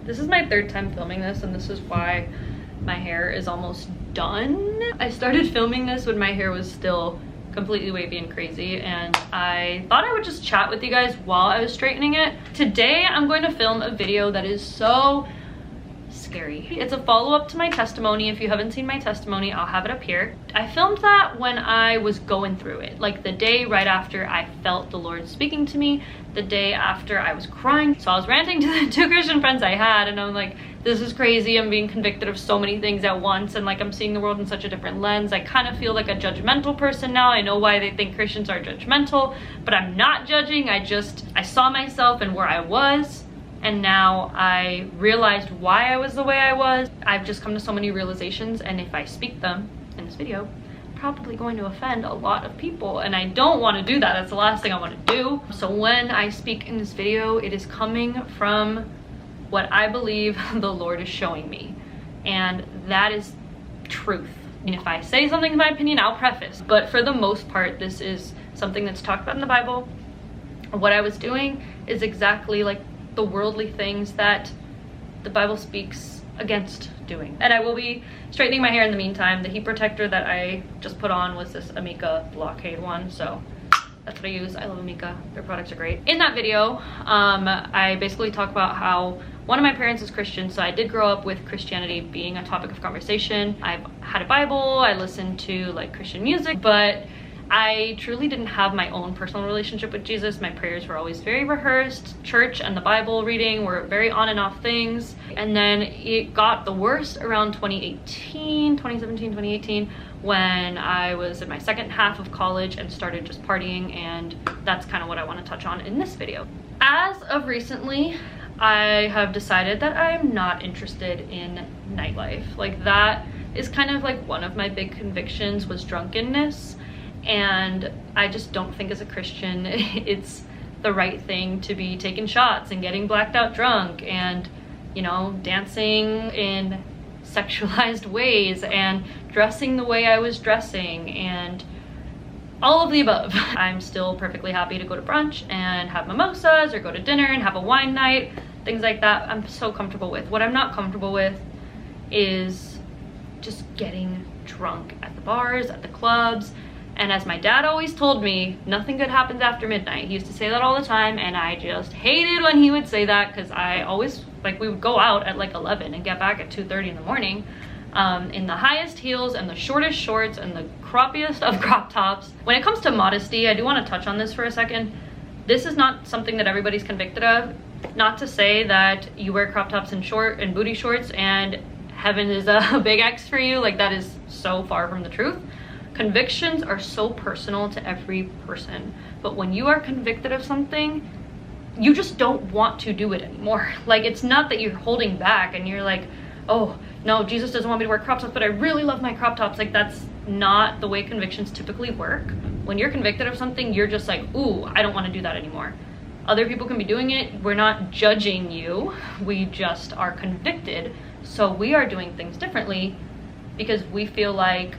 This is my third time filming this, and this is why my hair is almost done. I started filming this when my hair was still completely wavy and crazy, and I thought I would just chat with you guys while I was straightening it. Today I'm going to film a video that is so scary. It's a follow-up to my testimony. If you haven't seen my testimony, I'll have it up here. I filmed that when I was going through it, like the day right after I felt the Lord speaking to me, the day after I was crying. So I was ranting to the two Christian friends I had, and I'm like, this is crazy. I'm being convicted of so many things at once, and like I'm seeing the world in such a different lens. I kind of feel like a judgmental person now. I know why they think Christians are judgmental, but I'm not judging. I saw myself and where I was, and now I realized why I was the way I was. I've just come to so many realizations, and if I speak them in this video, I'm probably going to offend a lot of people, and I don't want to do that. That's the last thing I want to do. So when I speak in this video, it is coming from what I believe the Lord is showing me, and that is truth. And if I say something in my opinion, I'll preface, but for the most part, this is something that's talked about in the Bible. What I was doing is exactly like the worldly things that the Bible speaks against doing. And I will be straightening my hair in the meantime. The heat protector that I just put on was this Amika Blockade one, so that's what I use. I love Amika. Their products are great. In that video, I basically talk about how one of my parents is Christian, so I did grow up with Christianity being a topic of conversation. I've had a Bible, I listened to like Christian music, but I truly didn't have my own personal relationship with Jesus. My prayers were always very rehearsed. Church and the Bible reading were very on and off things. And then it got the worst around 2017, 2018, when I was in my second half of college and started just partying, and that's kind of what I want to touch on in this video. As of recently, I have decided that I'm not interested in nightlife. Like, that is kind of like one of my big convictions was drunkenness. And I just don't think as a Christian it's the right thing to be taking shots and getting blacked out drunk and, you know, dancing in sexualized ways and dressing the way I was dressing and all of the above. I'm still perfectly happy to go to brunch and have mimosas or go to dinner and have a wine night, things like that. I'm so comfortable with. What I'm not comfortable with is just getting drunk at the bars, at the clubs. And as my dad always told me, nothing good happens after midnight. He used to say that all the time, and I just hated when he would say that, because I always, like, we would go out at like 11 and get back at 2:30 in the morning in the highest heels and the shortest shorts and the croppiest of crop tops. When it comes to modesty, I do want to touch on this for a second. This is not something that everybody's convicted of. Not to say that you wear crop tops and booty shorts and heaven is a big X for you. Like, that is so far from the truth. Convictions are so personal to every person, but when you are convicted of something, you just don't want to do it anymore. Like, it's not that you're holding back and you're like, oh no, Jesus doesn't want me to wear crop tops, but I really love my crop tops. Like, that's not the way convictions typically work. When you're convicted of something, you're just like, ooh, I don't want to do that anymore. Other people can be doing it. We're not judging you. We just are convicted. So we are doing things differently because we feel like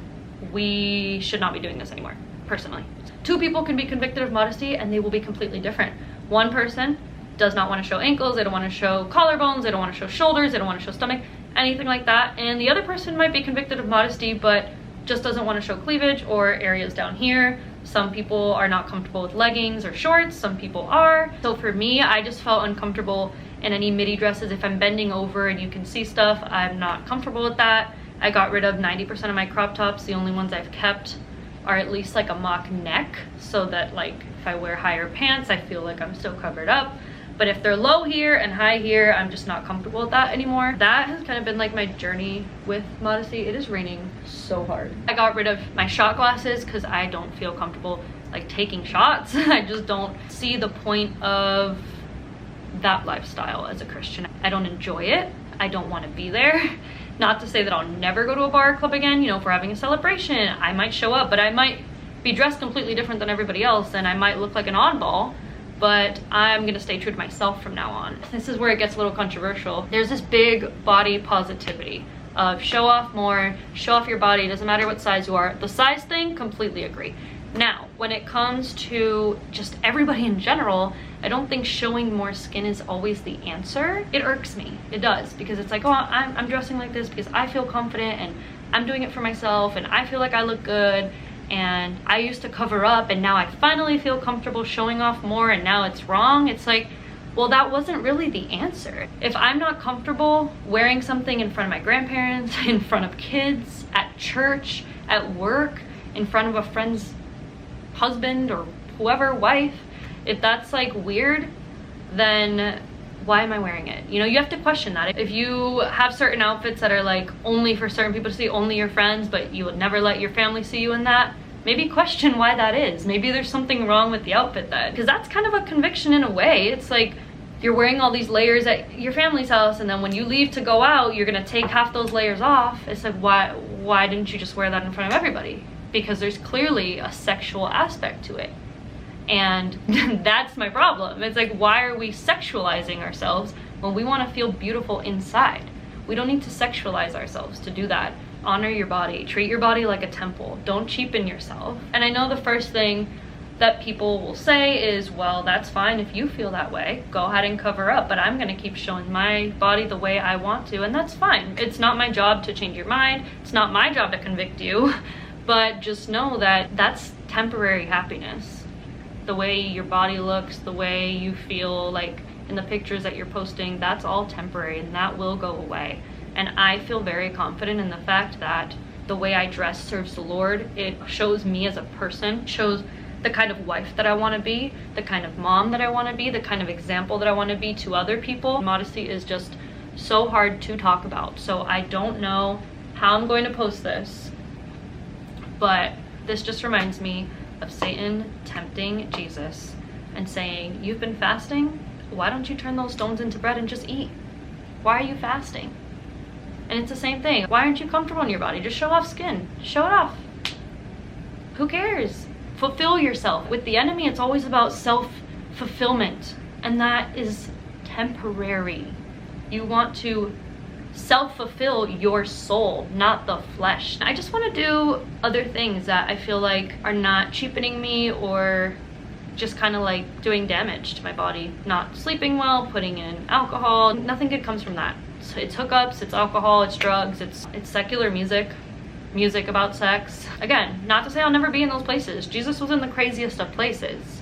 we should not be doing this anymore, personally. Two people can be convicted of modesty and they will be completely different. One person does not want to show ankles, they don't want to show collarbones, they don't want to show shoulders, they don't want to show stomach, anything like that. And the other person might be convicted of modesty but just doesn't want to show cleavage or areas down here. Some people are not comfortable with leggings or shorts, some people are. So for me, I just felt uncomfortable in any midi dresses. If I'm bending over and you can see stuff, I'm not comfortable with that. I got rid of 90% of my crop tops. The only ones I've kept are at least like a mock neck, so that like if I wear higher pants, I feel like I'm still covered up. But if they're low here and high here, I'm just not comfortable with that anymore. That has kind of been like my journey with modesty. It is raining so hard. I got rid of my shot glasses because I don't feel comfortable like taking shots. I just don't see the point of that lifestyle as a Christian. I don't enjoy it. I don't want to be there. Not to say that I'll never go to a bar or club again. You know, if we're having a celebration, I might show up, but I might be dressed completely different than everybody else and I might look like an oddball, but I'm gonna stay true to myself from now on. This is where it gets a little controversial. There's this big body positivity of show off more, show off your body, doesn't matter what size you are. The size thing, completely agree. Now, when it comes to just everybody in general, I don't think showing more skin is always the answer. It irks me, it does, because it's like, oh, I'm dressing like this because I feel confident and I'm doing it for myself and I feel like I look good, and I used to cover up and now I finally feel comfortable showing off more and now it's wrong. It's like, well, that wasn't really the answer. If I'm not comfortable wearing something in front of my grandparents, in front of kids, at church, at work, in front of a friend's husband or whoever, wife, if that's like weird, then why am I wearing it? You know, you have to question that. If you have certain outfits that are like only for certain people to see, only your friends, but you would never let your family see you in that, maybe question why that is. Maybe there's something wrong with the outfit then, because that's kind of a conviction in a way. It's like you're wearing all these layers at your family's house, and then when you leave to go out, you're gonna take half those layers off. It's like, why didn't you just wear that in front of everybody? Because there's clearly a sexual aspect to it. And that's my problem. It's like, why are we sexualizing ourselves when we want to feel beautiful inside? We don't need to sexualize ourselves to do that. Honor your body. Treat your body like a temple. Don't cheapen yourself. And I know the first thing that people will say is, well, that's fine if you feel that way. Go ahead and cover up, but I'm gonna keep showing my body the way I want to, and that's fine. It's not my job to change your mind. It's not my job to convict you, but just know that that's temporary happiness. The way your body looks, the way you feel like in the pictures that you're posting, that's all temporary and that will go away. And I feel very confident in the fact that the way I dress serves the Lord. It shows me as a person, shows the kind of wife that I want to be, the kind of mom that I want to be, the kind of example that I want to be to other people. Modesty is just so hard to talk about. So I don't know how I'm going to post this, but this just reminds me of Satan tempting Jesus and saying, you've been fasting? Why don't you turn those stones into bread and just eat? Why are you fasting? And it's the same thing. Why aren't you comfortable in your body? Just show off skin. Show it off. Who cares? Fulfill yourself. With the enemy, it's always about self-fulfillment, and that is temporary. You want to self-fulfill your soul, not the flesh. I just want to do other things that I feel like are not cheapening me or just kind of like doing damage to my body. Not sleeping well, putting in alcohol, nothing good comes from that. So it's hookups, it's alcohol, it's drugs, it's secular music about sex. Again, not to say I'll never be in those places. Jesus was in the craziest of places,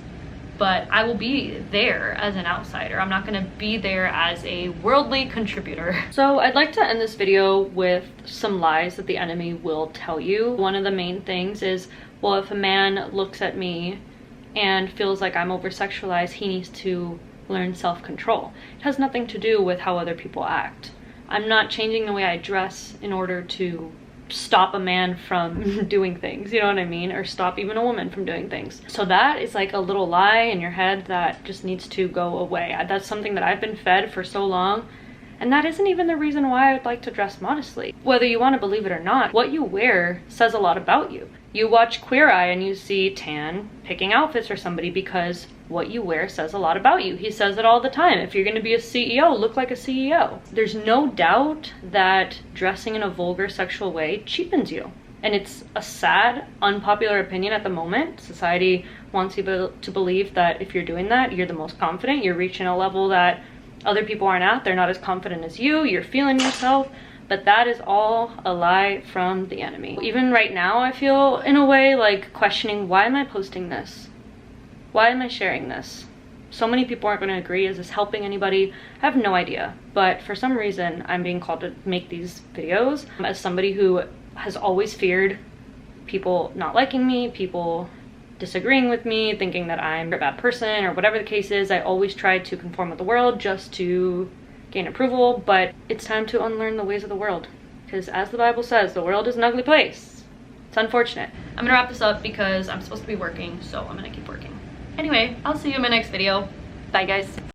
but I will be there as an outsider. I'm not gonna be there as a worldly contributor. So I'd like to end this video with some lies that the enemy will tell you. One of the main things is, well, if a man looks at me and feels like I'm over-sexualized, he needs to learn self-control. It has nothing to do with how other people act. I'm not changing the way I dress in order to stop a man from doing things, you know what I mean? Or stop even a woman from doing things. So that is like a little lie in your head that just needs to go away. That's something that I've been fed for so long, and that isn't even the reason why I'd like to dress modestly. Whether you want to believe it or not, what you wear says a lot about you. You watch Queer Eye and you see Tan picking outfits for somebody because what you wear says a lot about you. He says it all the time. If you're going to be a CEO, look like a CEO. There's no doubt that dressing in a vulgar sexual way cheapens you. And it's a sad, unpopular opinion at the moment. Society wants you to believe that if you're doing that, you're the most confident. You're reaching a level that other people aren't at. They're not as confident as you. You're feeling yourself. But that is all a lie from the enemy. Even right now, I feel in a way like questioning, why am I posting this? Why am I sharing this? So many people aren't going to agree. Is this helping anybody? I have no idea. But for some reason, I'm being called to make these videos. As somebody who has always feared people not liking me, people disagreeing with me, thinking that I'm a bad person or whatever the case is, I always tried to conform with the world just to gain approval. But it's time to unlearn the ways of the world, because as the Bible says, the world is an ugly place. It's unfortunate. I'm gonna wrap this up because I'm supposed to be working, so I'm gonna keep working. Anyway, I'll see you in my next video. Bye guys.